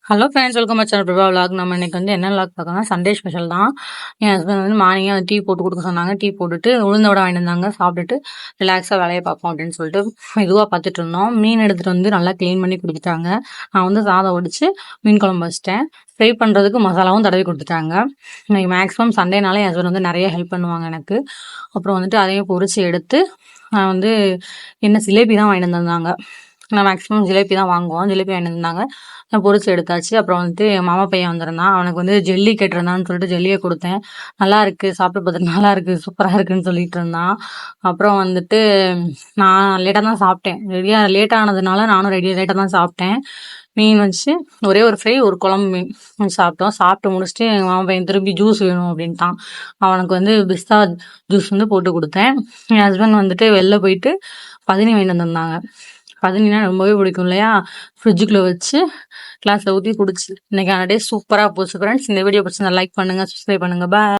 Hello friends, welcome back channel Prabha vlog. நம்ம இன்னைக்கு வந்து என்ன விலாக் பார்க்கறோம்னா சண்டே ஸ்பெஷல் தான். என் ஹஸ்பண்ட் வந்து மார்னிங்காக டீ போட்டு கொடுக்க சொன்னாங்க. டீ போட்டுட்டு உளுந்த வடை வாங்கிட்டு வந்தாங்க. சாப்பிட்டுட்டு ரிலாக்ஸாக வேலையை பார்ப்போம் அப்படின்னு சொல்லிட்டு மெதுவாக பார்த்துட்டு இருந்தோம். மீன் எடுத்துகிட்டு வந்து நல்லா க்ளீன் பண்ணி கொடுத்துட்டாங்க. நான் வந்து சாதம் வடித்து மீன் குழம்பு வச்சிட்டேன். ஃப்ரை பண்ணுறதுக்கு மசாலாவும் தடவி கொடுத்துட்டாங்க. இன்னைக்கு மேக்ஸிமம் சண்டேனால என் ஹஸ்பண்ட் வந்து நிறைய ஹெல்ப் பண்ணுவாங்க எனக்கு. அப்புறம் வந்துட்டு அதையும் பொரிச்சு எடுத்து நான் வந்து என்ன ஜிலேபி தான் வாங்கிட்டு வந்திருந்தாங்க. நான் மேக்ஸிமம் ஜிலேபி தான் வாங்குவோம். ஜிலேபி வாங்கிட்டு வந்தாங்க. நான் பொரிச்சு எடுத்தாச்சு. அப்புறம் வந்துட்டு என் மாமா பையன் வந்திருந்தான். அவனுக்கு வந்து ஜெல்லி கேட்டிருந்தான்னு சொல்லிட்டு ஜெல்லியை கொடுத்தேன். நல்லா இருக்கு, சாப்பிட்டு பார்த்துட்டு நல்லா இருக்கு, சூப்பராக இருக்குன்னு சொல்லிட்டு இருந்தான். அப்புறம் வந்துட்டு நான் லேட்டாக தான் சாப்பிட்டேன். லேட் ஆனதுனால நானும் லேட்டாக தான் சாப்பிட்டேன். மீன் வச்சு ஒரே ஒரு ஃப்ரை, ஒரு குழம்பு மீன் சாப்பிட்டோம். சாப்பிட்டு முடிச்சுட்டு எங்கள் மாமா பையன் திரும்பி ஜூஸ் வேணும் அப்படின்ட்டான். அவனுக்கு வந்து பிஸ்தா ஜூஸ் வந்து போட்டு கொடுத்தேன். என் ஹஸ்பண்ட் வந்துட்டு வெளில போயிட்டு பதனி வாங்கிட்டு வந்திருந்தாங்க. பதனினா ரொம்பவே பிடிக்கும் இல்லையா? ஃப்ரிட்ஜுக்குள்ளே வச்சு கிளாஸில் ஊற்றி குடிச்சு இன்னைக்கான டே சூப்பராக போச்சு ஃப்ரெண்ட்ஸ். இந்த வீடியோ பிடிச்சி லைக் பண்ணுங்கள், சப்ஸ்கிரைப் பண்ணுங்கள். பாய்.